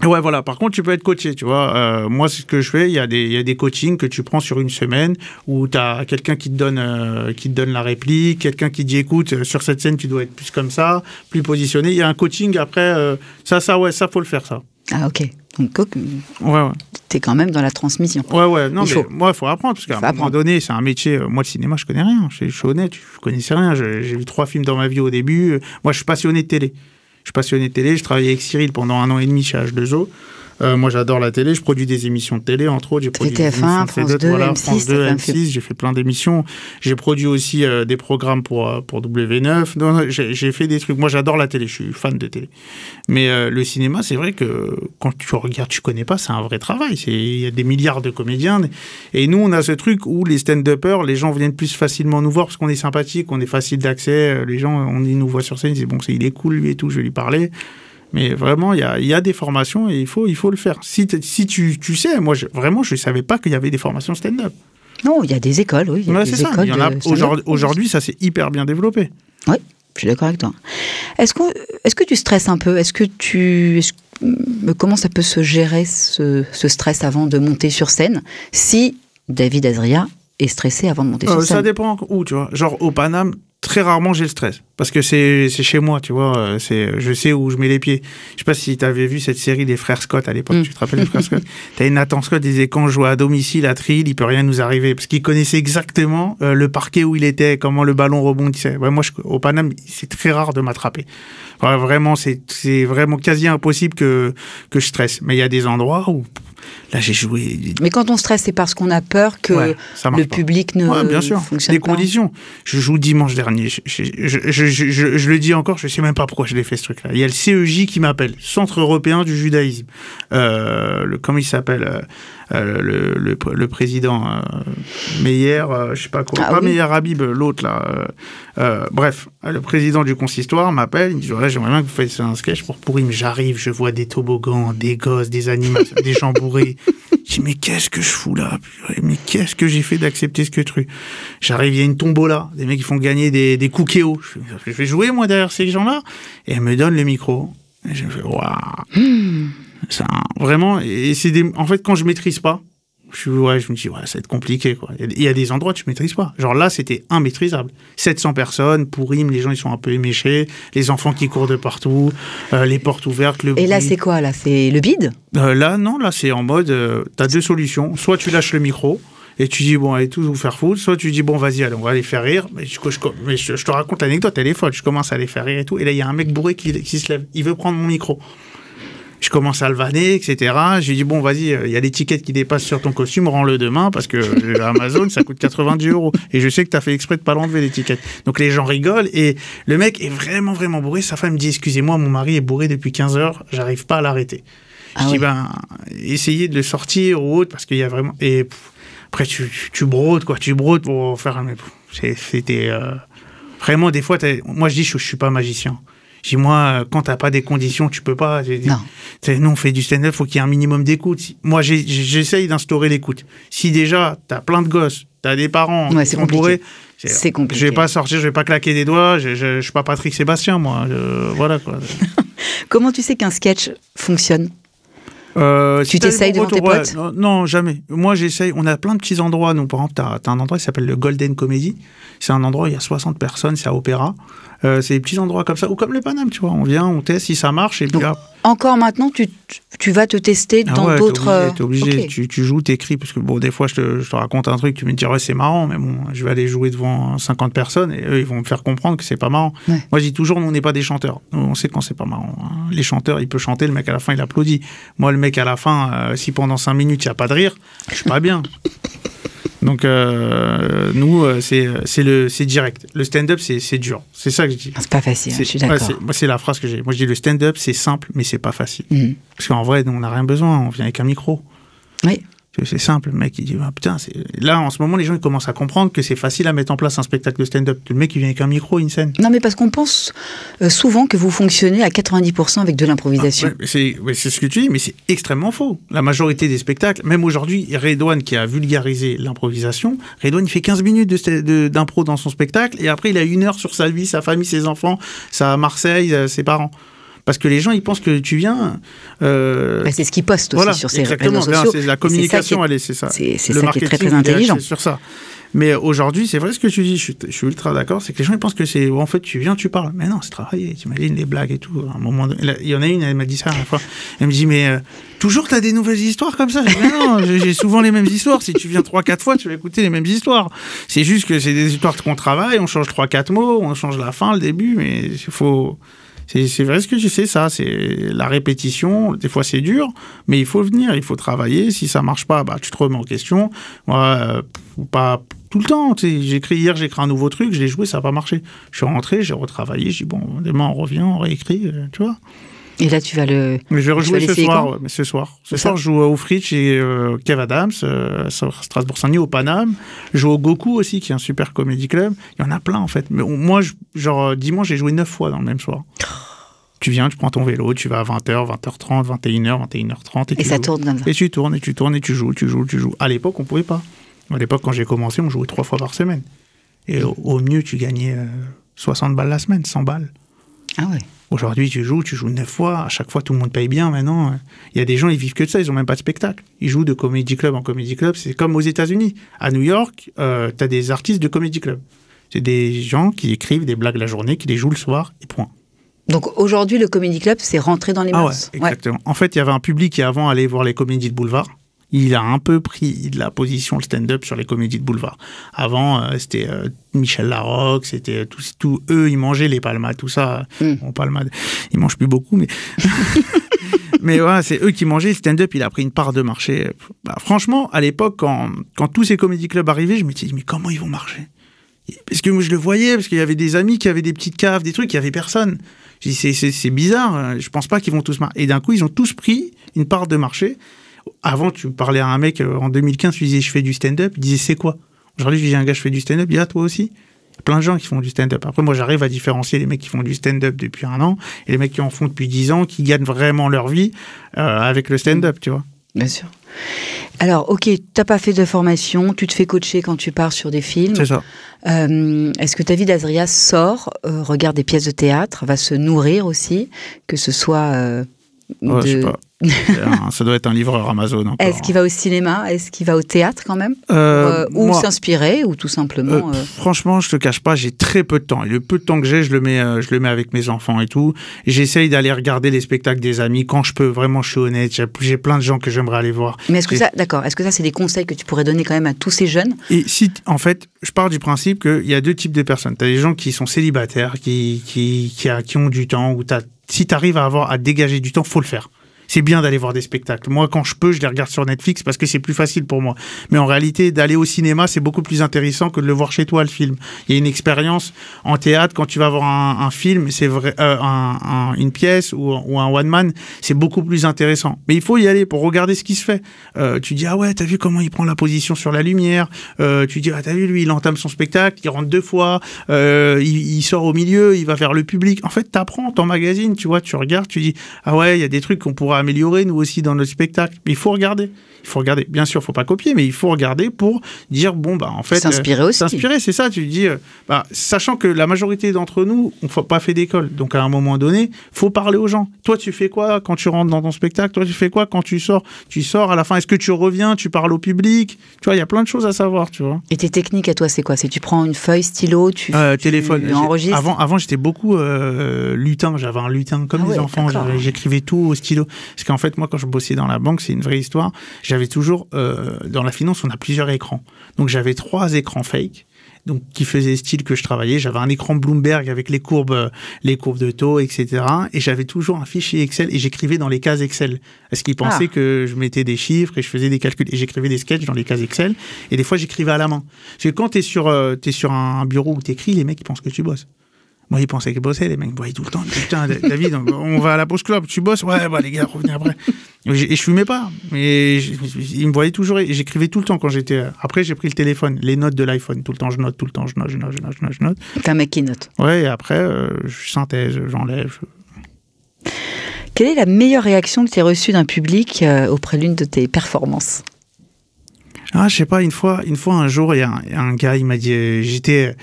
[SPEAKER 2] Ouais, voilà. Par contre, tu peux être coaché, tu vois. Moi, c'est ce que je fais. Il y a des coachings que tu prends sur une semaine où tu as quelqu'un qui te donne la réplique, quelqu'un qui dit, écoute, sur cette scène, tu dois être plus comme ça, plus positionné. Il y a un coaching après. Ça, faut le faire, ça.
[SPEAKER 1] Ah, ok. Donc,
[SPEAKER 2] ouais.
[SPEAKER 1] T'es quand même dans la transmission.
[SPEAKER 2] Ouais. Non, moi, il faut apprendre, parce qu'à un moment donné, c'est un métier. Moi, le cinéma, je connais rien. Je suis honnête, je connaissais rien. J'ai vu 3 films dans ma vie au début. Moi, je suis passionné de télé. Je travaillais avec Cyril pendant 1 an et demi chez H2O. Moi, j'adore la télé. Je produis des émissions de télé, entre autres. J'ai produit
[SPEAKER 1] TF1, France 2, M6.
[SPEAKER 2] France 2, M6. J'ai fait plein d'émissions. J'ai produit aussi des programmes pour W9. Non, j'ai fait des trucs. Moi, j'adore la télé. Je suis fan de télé. Mais le cinéma, c'est vrai que quand tu regardes, tu connais pas, c'est un vrai travail. Il y a des milliards de comédiens. Et nous, on a ce truc où les stand-uppers, les gens viennent plus facilement nous voir parce qu'on est sympathique, on est facile d'accès. Les gens, ils nous voient sur scène, ils disent, bon, il est cool, lui et tout, je vais lui parler. Mais vraiment, il y a des formations et il faut le faire. Si tu sais, moi, je ne savais pas qu'il y avait des formations stand-up.
[SPEAKER 1] Non, il y a des écoles, oui.
[SPEAKER 2] C'est ça. Il y en a aujourd'hui, ça s'est hyper bien développé.
[SPEAKER 1] Oui, je suis d'accord avec toi. Est-ce que tu stresses un peu ? Comment ça peut se gérer, ce stress avant de monter sur scène, si David Azria est stressé avant de monter sur scène ?
[SPEAKER 2] Ça dépend où, tu vois. Genre, au Paname, très rarement j'ai le stress parce que c'est chez moi, tu vois, je sais où je mets les pieds. Je sais pas si tu avais vu cette série des frères Scott à l'époque, tu te rappelles des frères Scott? T'as Nathan Scott disait quand je joue à domicile à Trill, il peut rien nous arriver parce qu'il connaissait exactement le parquet où il était, comment le ballon rebondissait. Ouais, moi au Paname, c'est très rare de m'attraper. Ouais, vraiment, c'est vraiment quasi impossible que je stresse. Mais il y a des endroits où là, j'ai joué.
[SPEAKER 1] Mais quand on stresse, c'est parce qu'on a peur que le public ne
[SPEAKER 2] bien sûr.
[SPEAKER 1] fonctionne pas.
[SPEAKER 2] Des conditions. Je joue dimanche dernier. Je le dis encore, je ne sais même pas pourquoi je l'ai fait ce truc-là. Il y a le CEJ qui m'appelle, Centre européen du judaïsme. Comment il s'appelle le président Meyer, je sais pas quoi. Meyer Habib, l'autre là. Bref, le président du consistoire m'appelle. Il me dit j'aimerais bien que vous fassiez un sketch pour Pourim. J'arrive, je vois des toboggans, des gosses, des animations, des gens bourrés. Je dis mais qu'est-ce que je fous là? Mais qu'est-ce que j'ai fait d'accepter ce truc? J'arrive, il y a une tombola, des mecs qui font gagner des cookéos. Je vais jouer moi derrière ces gens-là et elle me donne le micro. Et je me fais waouh. Ça, vraiment, et en fait, quand je maîtrise pas, je me dis, ça va être compliqué, quoi. Il y a des endroits que je maîtrise pas. Genre là, c'était immaîtrisable. 700 personnes, Pourim, les gens, ils sont un peu éméchés, les enfants qui courent de partout, les portes ouvertes,
[SPEAKER 1] Et là, c'est quoi, là? C'est le bide?
[SPEAKER 2] Là, non, là, c'est en mode, t'as 2 solutions. Soit tu lâches le micro, et tu dis, bon, allez tous vous faire foutre. Soit tu dis, bon, vas-y, allez, on va les faire rire. Mais je te raconte l'anecdote, elle est folle. Je commence à les faire rire et tout. Et là, il y a un mec bourré qui se lève. Il veut prendre mon micro. Je commence à le vanner, etc. Je lui dis, bon, vas-y, il y a l'étiquette qui dépasse sur ton costume, rends-le demain, parce que Amazon, ça coûte 90 €. Et je sais que tu as fait exprès de pas l'enlever, l'étiquette. Donc les gens rigolent, et le mec est vraiment, vraiment bourré. Sa femme me dit, excusez-moi, mon mari est bourré depuis 15 heures, j'arrive pas à l'arrêter. Je dis, essayez de le sortir ou autre, parce qu'il y a vraiment... Et après, tu brodes, quoi. Tu brodes pour faire... C'était... Vraiment, des fois, moi, je dis, je suis pas magicien. Je dis, moi, quand t'as pas des conditions, tu peux pas.
[SPEAKER 1] Non.
[SPEAKER 2] Nous, on fait du stand-up, faut qu'il y ait un minimum d'écoute. Moi, j'essaye d'instaurer l'écoute. Si déjà, t'as plein de gosses, t'as des parents qui sont bourrés,
[SPEAKER 1] c'est compliqué.
[SPEAKER 2] Je vais pas sortir, je vais pas claquer des doigts, je suis pas Patrick Sébastien, moi. Voilà, quoi.
[SPEAKER 1] Comment tu sais qu'un sketch fonctionne? Tu t'essayes devant tes potes?
[SPEAKER 2] Non, jamais. Moi, j'essaye. On a plein de petits endroits. Nous, par exemple, t'as un endroit qui s'appelle le Golden Comedy. C'est un endroit où il y a 60 personnes, c'est à Opéra. C'est des petits endroits comme ça, ou comme le Paname, tu vois. On vient, on teste si ça marche, et puis là...
[SPEAKER 1] Encore maintenant, tu vas te tester dans d'autres...
[SPEAKER 2] T'es obligé. Okay. Tu joues, t'écris, parce que bon, des fois, je te raconte un truc, tu me dis, ouais, c'est marrant, mais bon, je vais aller jouer devant 50 personnes, et eux, ils vont me faire comprendre que c'est pas marrant. Ouais. Moi, je dis toujours, nous, on n'est pas des chanteurs. Nous, on sait quand c'est pas marrant. Hein. Les chanteurs, il peut chanter, le mec, à la fin, il applaudit. Moi, le mec, à la fin, si pendant 5 minutes, il n'y a pas de rire, je suis pas bien. Donc, nous, c'est direct. Le stand-up, c'est dur. C'est ça que je dis.
[SPEAKER 1] C'est pas facile, je suis d'accord.
[SPEAKER 2] C'est la phrase que j'ai. Moi, je dis le stand-up, c'est simple, mais c'est pas facile. Parce qu'en vrai, on n'a rien besoin. On vient avec un micro.
[SPEAKER 1] Oui.
[SPEAKER 2] C'est simple. Le mec, il dit, putain, là, en ce moment, les gens ils commencent à comprendre que c'est facile à mettre en place un spectacle de stand-up. Le mec, il vient avec un micro, une scène.
[SPEAKER 1] Non, mais parce qu'on pense souvent que vous fonctionnez à 90% avec de l'improvisation.
[SPEAKER 2] C'est ce que tu dis, mais c'est extrêmement faux. La majorité des spectacles, même aujourd'hui, Redouane qui a vulgarisé l'improvisation, Redouane, il fait 15 minutes d'impro dans son spectacle, et après, il a 1 heure sur sa vie, sa famille, ses enfants, sa Marseille, ses parents. Parce que les gens, ils pensent que tu viens...
[SPEAKER 1] c'est ce qu'ils postent aussi sur ces réseaux sociaux.
[SPEAKER 2] C'est la communication, c'est ça.
[SPEAKER 1] C'est ça qui est très, très intelligent.
[SPEAKER 2] Sur ça. Mais aujourd'hui, c'est vrai ce que tu dis, je suis ultra d'accord, c'est que les gens, ils pensent que c'est... En fait, tu viens, tu parles. Mais non, c'est travailler, t'imagines les blagues et tout. À un moment donné, il y en a une, elle m'a dit ça la fois. Elle me dit, mais toujours t'as des nouvelles histoires comme ça? Je dis, mais non, j'ai souvent les mêmes histoires. Si tu viens 3-4 fois, tu vas écouter les mêmes histoires. C'est juste que c'est des histoires qu'on travaille, on change 3-4 mots, on change la fin, le début, mais il faut... C'est vrai ce que je sais, ça, c'est la répétition. Des fois, c'est dur, mais il faut venir, il faut travailler. Si ça marche pas, tu te remets en question. Moi, pas tout le temps. Hier, j'ai créé un nouveau truc, je l'ai joué, ça n'a pas marché. Je suis rentré, j'ai retravaillé, j'ai dit, bon, demain, on revient, on réécrit, tu vois.
[SPEAKER 1] Et là, tu vas le...
[SPEAKER 2] Mais je vais rejouer ce soir. Ce soir, je joue au Fritz et Kev Adams, Strasbourg-Saint-Denis, au Paname. Je joue au Goku aussi, qui est un super comédie club. Il y en a plein, en fait. Mais moi, dimanche, j'ai joué 9 fois dans le même soir. Tu viens, tu prends ton vélo, tu vas à 20h, 20h30, 21h, 21h30. Et ça
[SPEAKER 1] tourne comme ça.
[SPEAKER 2] Et tu tournes, et tu tournes, et tu joues. À l'époque, on ne pouvait pas. À l'époque, quand j'ai commencé, on jouait 3 fois par semaine. Et au mieux, tu gagnais 60 balles la semaine, 100 balles.
[SPEAKER 1] Ah ouais.
[SPEAKER 2] Aujourd'hui, tu joues 9 fois. À chaque fois, tout le monde paye bien maintenant. Il y a des gens, ils vivent que de ça. Ils n'ont même pas de spectacle. Ils jouent de comédie club en comédie club. C'est comme aux États-Unis. À New York, tu as des artistes de comédie club. C'est des gens qui écrivent des blagues la journée, qui les jouent le soir, et point.
[SPEAKER 1] Donc aujourd'hui, le comédie club, c'est rentré dans les mœurs.
[SPEAKER 2] Ouais, exactement. Ouais. En fait, il y avait un public qui avant allait voir les comédies de boulevard. Il a un peu pris de la position, le stand-up, sur les comédies de boulevard. Avant, c'était Michel Larocque, c'était tout. Eux, ils mangeaient les palmades, tout ça. Bon, palmades, ils mangent plus beaucoup, mais... Mais voilà, c'est eux qui mangeaient. Le stand-up, il a pris une part de marché. Franchement, à l'époque, quand tous ces comédie clubs arrivaient, je me disais, mais comment ils vont marcher? Parce que moi, je le voyais, parce qu'il y avait des amis qui avaient des petites caves, des trucs, il n'y avait personne. Je dis, c'est bizarre, je pense pas qu'ils vont tous marcher. Et d'un coup, ils ont tous pris une part de marché. Avant, tu parlais à un mec, en 2015, tu disais, je fais du stand-up. Il disait, c'est quoi? Aujourd'hui, je dis, un gars, je fais du stand-up. Il dit, ah, toi aussi? Il y a plein de gens qui font du stand-up. Après, moi, j'arrive à différencier les mecs qui font du stand-up depuis 1 an et les mecs qui en font depuis 10 ans, qui gagnent vraiment leur vie avec le stand-up, tu vois.
[SPEAKER 1] Bien sûr. Alors, ok, t'as pas fait de formation, tu te fais coacher quand tu pars sur des films.
[SPEAKER 2] C'est ça.
[SPEAKER 1] Est-ce que David Azria sort, regarde des pièces de théâtre, va se nourrir aussi, que ce soit
[SPEAKER 2] je sais pas. Ça doit être un livreur Amazon encore.
[SPEAKER 1] Est-ce qu'il va au cinéma? Est-ce qu'il va au théâtre quand même? Ou s'inspirer, ou tout simplement...
[SPEAKER 2] Franchement, je te cache pas, j'ai très peu de temps. Et le peu de temps que j'ai, je le mets avec mes enfants et tout. J'essaye d'aller regarder les spectacles des amis quand je peux. Vraiment, je suis honnête. J'ai plein de gens que j'aimerais aller voir.
[SPEAKER 1] Mais est-ce que ça, c'est des conseils que tu pourrais donner quand même à tous ces jeunes?
[SPEAKER 2] Et si, en fait, je pars du principe qu'il y a 2 types de personnes. Tu as des gens qui sont célibataires, qui ont du temps, ou si tu arrives à dégager du temps, faut le faire. C'est bien d'aller voir des spectacles. Moi, quand je peux, je les regarde sur Netflix parce que c'est plus facile pour moi. Mais en réalité, d'aller au cinéma, c'est beaucoup plus intéressant que de le voir chez toi, le film. Il y a une expérience en théâtre, quand tu vas voir un film, c'est vrai, une pièce ou un one-man, c'est beaucoup plus intéressant. Mais il faut y aller pour regarder ce qui se fait. Tu dis, ah ouais, t'as vu comment il prend la position sur la lumière? Tu dis, ah t'as vu, lui, il entame son spectacle, il rentre 2 fois, il sort au milieu, il va vers le public. En fait, t'apprends, t'emmagasines, tu vois, tu regardes, tu dis, ah ouais, il y a des trucs qu'on pourra améliorer nous aussi dans notre spectacle. Mais il faut regarder. Bien sûr, il ne faut pas copier, mais il faut regarder pour dire, bon, en fait...
[SPEAKER 1] S'inspirer aussi.
[SPEAKER 2] S'inspirer, c'est ça. Tu dis, sachant que la majorité d'entre nous, on n'a pas fait d'école. Donc, à un moment donné, il faut parler aux gens. Toi, tu fais quoi quand tu rentres dans ton spectacle? Toi, tu fais quoi quand tu sors? Tu sors à la fin. Est-ce que tu reviens? Tu parles au public? Tu vois, il y a plein de choses à savoir, tu vois.
[SPEAKER 1] Et tes techniques à toi, c'est quoi? C'est tu prends une feuille, stylo,
[SPEAKER 2] téléphone.
[SPEAKER 1] Tu enregistres?
[SPEAKER 2] Avant, j'étais beaucoup lutin. J'avais un lutin comme les enfants. J'écrivais tout au stylo. Parce qu'en fait, moi, quand je bossais dans la banque, c'est une vraie histoire. J'avais toujours, dans la finance, on a plusieurs écrans. Donc, j'avais 3 écrans fake. donc qui faisait style que je travaillais. J'avais un écran Bloomberg avec les courbes de taux, etc. Et j'avais toujours un fichier Excel et j'écrivais dans les cases Excel. Parce qu'ils pensaient que je mettais des chiffres et je faisais des calculs. Et j'écrivais des sketchs dans les cases Excel. Et des fois, j'écrivais à la main. Parce que quand t'es sur un bureau où t'écris, les mecs, ils pensent que tu bosses. Moi, ils pensaient qu'ils bossaient, les mecs me voyaient tout le temps. Putain, David, on va à la pause club, tu bosses? Ouais, bah les gars, revenez après. Et je fumais pas, mais ils me voyaient toujours, et j'écrivais tout le temps quand j'étais... Après, j'ai pris le téléphone, les notes de l'iPhone, tout le temps, je note.
[SPEAKER 1] T'es un mec qui note.
[SPEAKER 2] Ouais, et après, je synthèse, j'enlève.
[SPEAKER 1] Quelle est la meilleure réaction que tu as reçue d'un public auprès d'une de tes performances?
[SPEAKER 2] Ah, je sais pas, une fois, un jour, il y a un gars, il m'a dit, j'étais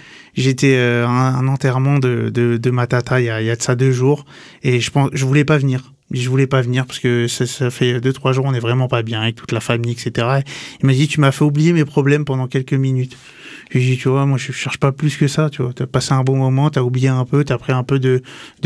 [SPEAKER 2] à un enterrement de ma tata il y a de ça 2 jours, et je voulais pas venir. Je voulais pas venir parce que ça fait 2-3 jours, on est vraiment pas bien avec toute la famille, etc. Il m'a dit, tu m'as fait oublier mes problèmes pendant quelques minutes. J'ai dit, tu vois, moi, je cherche pas plus que ça, tu vois. T'as passé un bon moment, t'as oublié un peu, t'as pris un peu de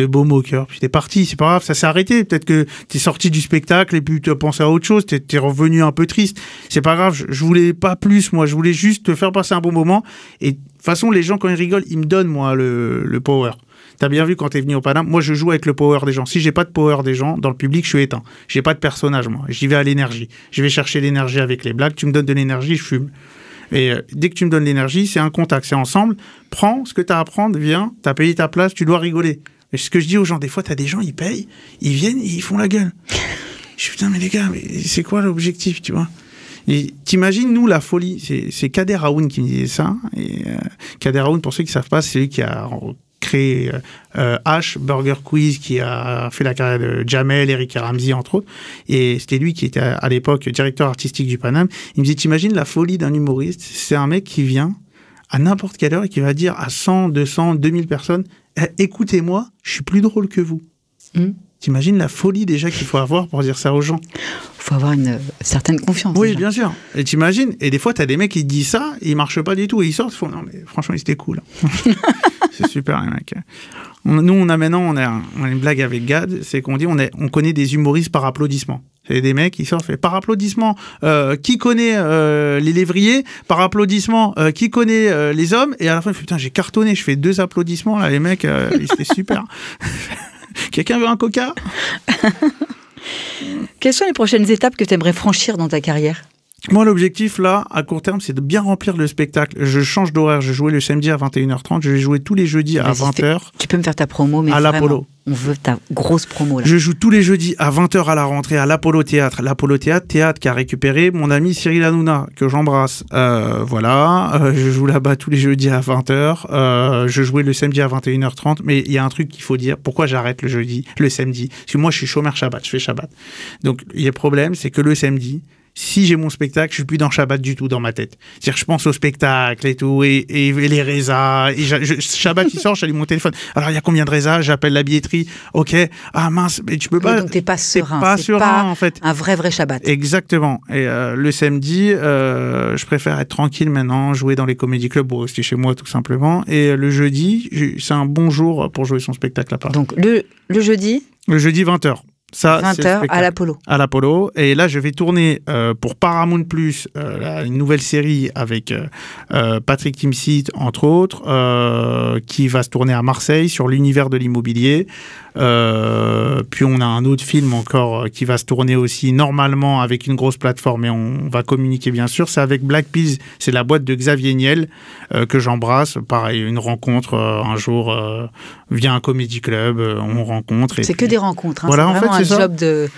[SPEAKER 2] baume au cœur, puis t'es parti, c'est pas grave, ça s'est arrêté. Peut-être que t'es sorti du spectacle et puis t'as pensé à autre chose, t'es revenu un peu triste. C'est pas grave, je voulais pas plus, moi, je voulais juste te faire passer un bon moment. Et de toute façon, les gens, quand ils rigolent, ils me donnent, moi, le power. T'as bien vu quand t'es venu au Paname, moi je joue avec le power des gens. Si j'ai pas de power des gens, dans le public, je suis éteint. J'ai pas de personnage, moi. J'y vais à l'énergie. Je vais chercher l'énergie avec les blagues. Tu me donnes de l'énergie, je fume. Et dès que tu me donnes l'énergie, c'est un contact, c'est ensemble. Prends ce que t'as à prendre, viens, t'as payé ta place, tu dois rigoler. Et ce que je dis aux gens, des fois, t'as des gens, ils payent, ils viennent, ils font la gueule. Je dis, putain, mais les gars, mais c'est quoi l'objectif, tu vois? Et t'imagines, nous, la folie, c'est Kader Aoun qui me disait ça. Et Kader Aoun, pour ceux qui ne savent pas, c'est lui qui a créé H, Burger Quiz, qui a fait la carrière de Jamel, Eric et Ramsey, entre autres. Et c'était lui qui était à l'époque directeur artistique du Paname. Il me disait, t'imagines la folie d'un humoriste? C'est un mec qui vient à n'importe quelle heure et qui va dire à 100, 200, 2000 personnes, écoutez-moi, je suis plus drôle que vous. T'imagines la folie déjà qu'il faut avoir pour dire ça aux gens?
[SPEAKER 1] Il faut avoir une certaine confiance.
[SPEAKER 2] Oui,
[SPEAKER 1] déjà.
[SPEAKER 2] Bien sûr. Et t'imagines, et des fois, t'as des mecs qui disent ça, et ils marchent pas du tout, et ils sortent, ils font, non, mais franchement, c'était cool. C'est super, les mecs. Nous, on a une blague avec Gad, c'est qu'on dit, on connaît des humoristes par applaudissement. C'est des mecs qui sortent, fait par applaudissement, qui connaît les lévriers, par applaudissement, qui connaît les hommes, et à la fin, putain, j'ai cartonné, je fais 2 applaudissements, là, les mecs, c'était super. Quelqu'un veut un coca?
[SPEAKER 1] Quelles sont les prochaines étapes que tu aimerais franchir dans ta carrière?
[SPEAKER 2] Moi, l'objectif, là, à court terme, c'est de bien remplir le spectacle. Je change d'horaire. Je jouais le samedi à 21h30. Je vais jouer tous les jeudis à 20h.
[SPEAKER 1] Tu peux me faire ta promo, mais
[SPEAKER 2] à l'Apollo.
[SPEAKER 1] On veut ta grosse promo, là.
[SPEAKER 2] Je joue tous les jeudis à 20h à la rentrée à l'Apollo Théâtre. L'Apollo Théâtre qui a récupéré mon ami Cyril Hanouna, que j'embrasse. Voilà. Je joue là-bas tous les jeudis à 20h. Je jouais le samedi à 21h30. Mais il y a un truc qu'il faut dire. Pourquoi j'arrête le samedi? Parce que moi, je suis chômeur Shabbat. Je fais Shabbat. Donc, il y a le problème, c'est que le samedi, si j'ai mon spectacle, je suis plus dans Shabbat du tout dans ma tête. C'est-à-dire, je pense au spectacle et tout, et les résas. Shabbat, il sort, j'allume mon téléphone. Alors, il y a combien de résas? J'appelle la billetterie. Ok. Ah mince, mais tu peux pas.
[SPEAKER 1] Donc, t'es pas serein.
[SPEAKER 2] T'es pas serein, en fait.
[SPEAKER 1] Un vrai Shabbat. Exactement.
[SPEAKER 2] Et le samedi, je préfère être tranquille maintenant, jouer dans les comédie clubs ou rester chez moi, tout simplement. Et le jeudi, c'est un bon jour pour jouer son spectacle à Paris.
[SPEAKER 1] Donc, le jeudi? Le jeudi,
[SPEAKER 2] 20h. Ça,
[SPEAKER 1] 20h à l'Apollo.
[SPEAKER 2] À l'Apollo. Et là, je vais tourner pour Paramount Plus une nouvelle série avec Patrick Timsit, entre autres, qui va se tourner à Marseille sur l'univers de l'immobilier. Puis on a un autre film encore qui va se tourner aussi normalement avec une grosse plateforme et on va communiquer bien sûr. C'est avec Black Peas, c'est la boîte de Xavier Niel que j'embrasse. Pareil, une rencontre un jour via un comédie club, on rencontre.
[SPEAKER 1] C'est que des rencontres. Hein.
[SPEAKER 2] Voilà,
[SPEAKER 1] c'est vraiment un job de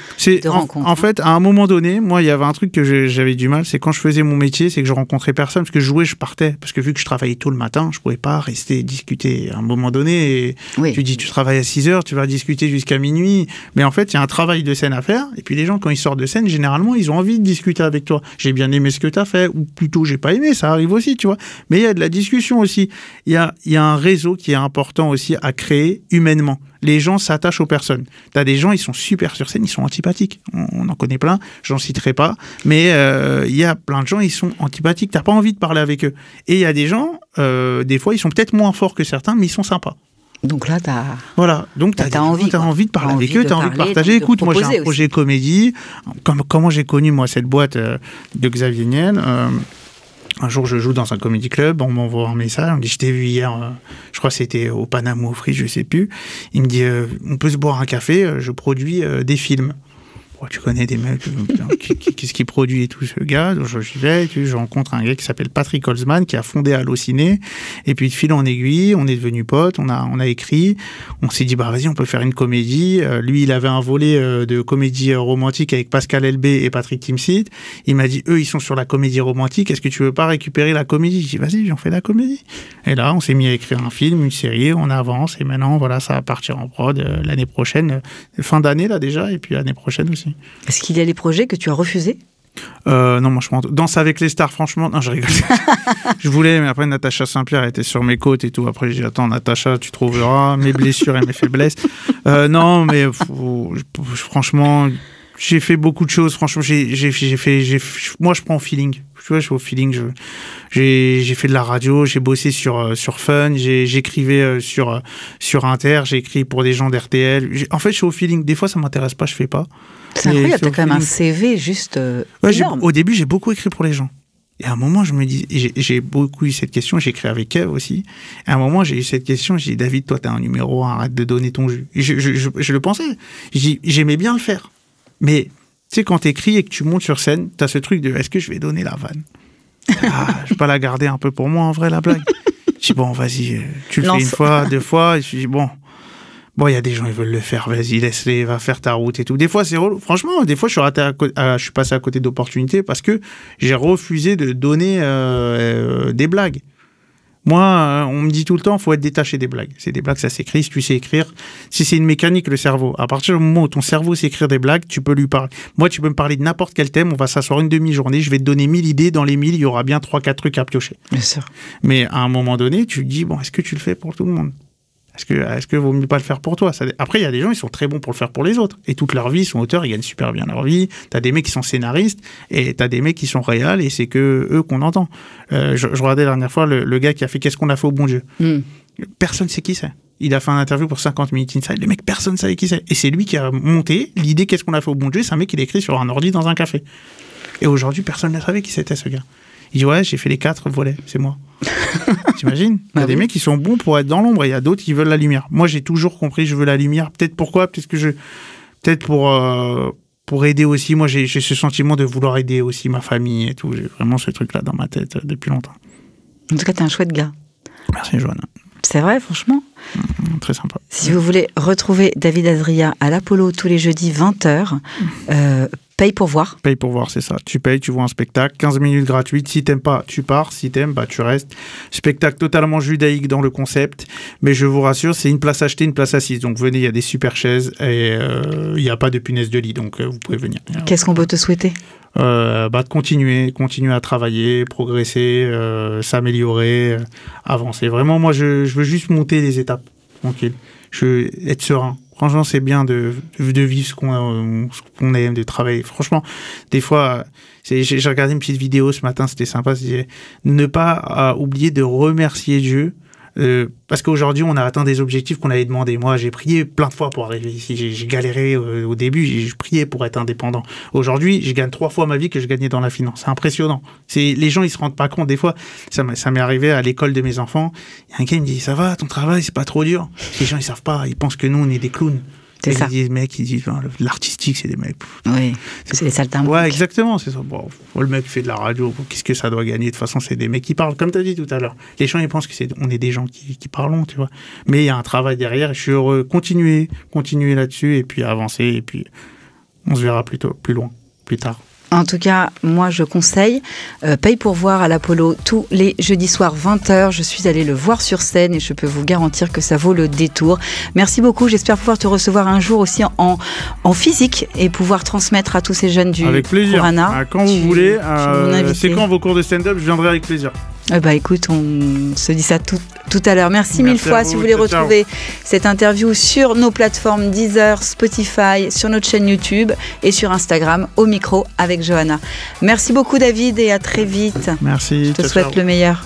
[SPEAKER 1] rencontre.
[SPEAKER 2] En fait, à un moment donné, moi, il y avait un truc que j'avais du mal, c'est quand je faisais mon métier, c'est que je rencontrais personne parce que je jouais, je partais. Parce que vu que je travaillais tôt le matin, je pouvais pas rester discuter. À un moment donné, tu dis, tu travailles à 6h, tu vas discuter jusqu'à minuit. Mais en fait, il y a un travail de scène à faire. Et puis les gens, quand ils sortent de scène, généralement, ils ont envie de discuter avec toi. J'ai bien aimé ce que tu as fait, ou plutôt, j'ai pas aimé, ça arrive aussi, tu vois. Mais il y a de la discussion aussi. Il y a un réseau qui est important aussi à créer humainement. Les gens s'attachent aux personnes. Tu as des gens, ils sont super sur scène, ils sont antipathiques. On en connaît plein, j'en citerai pas. Mais il y a plein de gens, ils sont antipathiques. Tu n'as pas envie de parler avec eux. Et il y a des gens, des fois, ils sont peut-être moins forts que certains, mais ils sont sympas.
[SPEAKER 1] Donc là, tu as...
[SPEAKER 2] Voilà, donc tu as envie de parler avec eux, tu as envie de partager. Écoute, moi, j'ai un projet comédie. Comment j'ai connu, moi, cette boîte de Xavier Niel Un jour, je joue dans un comedy club, on m'envoie un message, on me dit, je t'ai vu hier, je crois que c'était au Panama ou au Free, je sais plus. Il me dit, on peut se boire un café, je produis des films. Oh, tu connais des mecs, qu'est-ce qu'il produit et tout ce gars. Donc, j'y vais, je rencontre un gars qui s'appelle Patrick Holzman, qui a fondé Allociné. Et puis de fil en aiguille, on est devenus potes, on a écrit. On s'est dit, bah vas-y, on peut faire une comédie. Lui, il avait un volet de comédie romantique avec Pascal Elbé et Patrick Timsit. Il m'a dit, eux, ils sont sur la comédie romantique. Est-ce que tu veux pas récupérer la comédie? J'ai dit, vas-y, j'en fais la comédie. Et là, on s'est mis à écrire un film, une série, on avance. Et maintenant, voilà, ça va partir en prod l'année prochaine, fin d'année là déjà, et puis l'année prochaine aussi.
[SPEAKER 1] Est-ce qu'il y a des projets que tu as refusés?
[SPEAKER 2] Non, moi je pense Danse avec les stars, franchement, non, je rigole. Je voulais, mais après Natacha Saint-Pierre était sur mes côtes et tout. Après j'ai dit, attends, Natacha, tu trouveras mes blessures et mes faiblesses. Non, mais franchement, j'ai fait beaucoup de choses. Franchement, moi je prends au feeling. Tu vois, je suis au feeling. J'ai fait de la radio, j'ai bossé sur Fun, j'écrivais sur Inter, j'ai écrit pour des gens d'RTL. En fait, je suis au feeling. Des fois, ça m'intéresse pas, je fais pas.
[SPEAKER 1] C'est incroyable, t'as quand même un CV juste énorme.
[SPEAKER 2] Au début, j'ai beaucoup écrit pour les gens. Et à un moment, je me dis, j'ai beaucoup eu cette question, j'ai écrit avec Kev aussi. Et à un moment, j'ai eu cette question, j'ai dit, David, toi, t'as un numéro, arrête de donner ton jus. Je le pensais. J'aimais bien le faire. Mais, tu sais, quand t'écris et que tu montes sur scène, t'as ce truc de, est-ce que je vais donner la vanne? Je vais pas la garder un peu pour moi, en vrai, la blague. Je dis, bon, vas-y, tu le fais une fois, 2 fois. Et je dis, bon, il y a des gens, ils veulent le faire, vas-y, laisse-les, va faire ta route et tout. Des fois, c'est relou. Franchement, des fois, je suis passé à côté d'opportunités parce que j'ai refusé de donner des blagues. Moi, on me dit tout le temps, il faut être détaché des blagues. C'est des blagues, ça s'écrit. Si tu sais écrire, si c'est une mécanique, le cerveau, à partir du moment où ton cerveau sait écrire des blagues, tu peux lui parler. Moi, tu peux me parler de n'importe quel thème, on va s'asseoir une demi-journée, je vais te donner 1000 idées. Dans les 1000, il y aura bien 3-4 trucs à piocher.
[SPEAKER 1] Bien sûr.
[SPEAKER 2] Mais à un moment donné, tu te dis, bon, est-ce que tu le fais pour tout le monde ? Est-ce que vaut mieux pas le faire pour toi? Après, il y a des gens, ils sont très bons pour le faire pour les autres. Et toute leur vie, ils sont auteurs, ils gagnent super bien leur vie. T'as des mecs qui sont scénaristes et t'as des mecs qui sont réals et c'est que eux qu'on entend. Je regardais la dernière fois le gars qui a fait Qu'est-ce qu'on a fait au bon Dieu. Personne ne sait qui c'est. Il a fait un interview pour 50 Minutes Inside. Le mec, personne ne savait qui c'est. Et c'est lui qui a monté l'idée Qu'est-ce qu'on a fait au bon Dieu. C'est un mec qui l'a écrit sur un ordi dans un café. Et aujourd'hui, personne ne savait qui c'était ce gars. Il dit, ouais, j'ai fait les 4 volets, c'est moi. T'imagines? Il y a des mecs qui sont bons pour être dans l'ombre et il y a d'autres qui veulent la lumière. Moi, j'ai toujours compris, je veux la lumière. Peut-être pourquoi? Peut-être pour aider aussi. Moi, j'ai ce sentiment de vouloir aider aussi ma famille et tout. J'ai vraiment ce truc-là dans ma tête depuis longtemps.
[SPEAKER 1] En tout cas, t'es un chouette gars.
[SPEAKER 2] Merci, Johanna.
[SPEAKER 1] C'est vrai, franchement.
[SPEAKER 2] Très sympa.
[SPEAKER 1] Si vous voulez retrouver David Adria à l'Apollo tous les jeudis 20h, paye pour voir.
[SPEAKER 2] Paye pour voir, c'est ça. Tu payes, tu vois un spectacle, 15 minutes gratuites. Si t'aimes pas, tu pars. Si t'aimes, tu restes. Spectacle totalement judaïque dans le concept. Mais je vous rassure, c'est une place achetée, une place assise. Donc venez, il y a des super chaises et il n'y a pas de punaise de lit. Donc vous pouvez venir.
[SPEAKER 1] Qu'est-ce qu'on peut te souhaiter?
[SPEAKER 2] De continuer à travailler, progresser, s'améliorer, avancer. Vraiment, moi, je veux juste monter les étapes, tranquille. Je veux être serein. Franchement, c'est bien de vivre ce qu'on aime, de travailler. Franchement, des fois, j'ai regardé une petite vidéo ce matin, c'était sympa. C'était ne pas oublier de remercier Dieu. Parce qu'aujourd'hui, on a atteint des objectifs qu'on avait demandé. Moi, j'ai prié plein de fois pour arriver ici. J'ai galéré au début, j'ai prié pour être indépendant. Aujourd'hui, je gagne 3 fois ma vie que je gagnais dans la finance. C'est impressionnant. Les gens, ils se rendent pas compte. Des fois, ça m'est arrivé à l'école de mes enfants. Il y a un gars qui me dit, ça va, ton travail, c'est pas trop dur. Les gens, ils savent pas. Ils pensent que nous, on est des clowns.
[SPEAKER 1] C'est ça.
[SPEAKER 2] Les mecs, ils disent, l'artistique, c'est des mecs.
[SPEAKER 1] Oui, c'est des saltimbanques.
[SPEAKER 2] Ouais, exactement, c'est ça. Bon, le mec fait de la radio, qu'est-ce que ça doit gagner? De toute façon, c'est des mecs qui parlent, comme tu as dit tout à l'heure. Les gens, ils pensent qu'on est des gens qui parlons, tu vois. Mais il y a un travail derrière, et je suis heureux. Continuer là-dessus, et puis avancer, et puis on se verra plus loin, plus tard.
[SPEAKER 1] En tout cas, moi, je conseille Paye pour voir à l'Apollo tous les jeudis soirs 20h. Je suis allée le voir sur scène et je peux vous garantir que ça vaut le détour. Merci beaucoup. J'espère pouvoir te recevoir un jour aussi en physique et pouvoir transmettre à tous ces jeunes du
[SPEAKER 2] avec plaisir.
[SPEAKER 1] Corana.
[SPEAKER 2] Quand vous voulez. C'est quand vos cours de stand-up? Je viendrai avec plaisir.
[SPEAKER 1] Écoute, on se dit ça tout à l'heure. Merci mille fois. Si vous voulez retrouver cette interview sur nos plateformes Deezer, Spotify, sur notre chaîne YouTube et sur Instagram, au micro avec Johanna. Merci beaucoup David et à très vite.
[SPEAKER 2] Merci.
[SPEAKER 1] Je te souhaite le meilleur.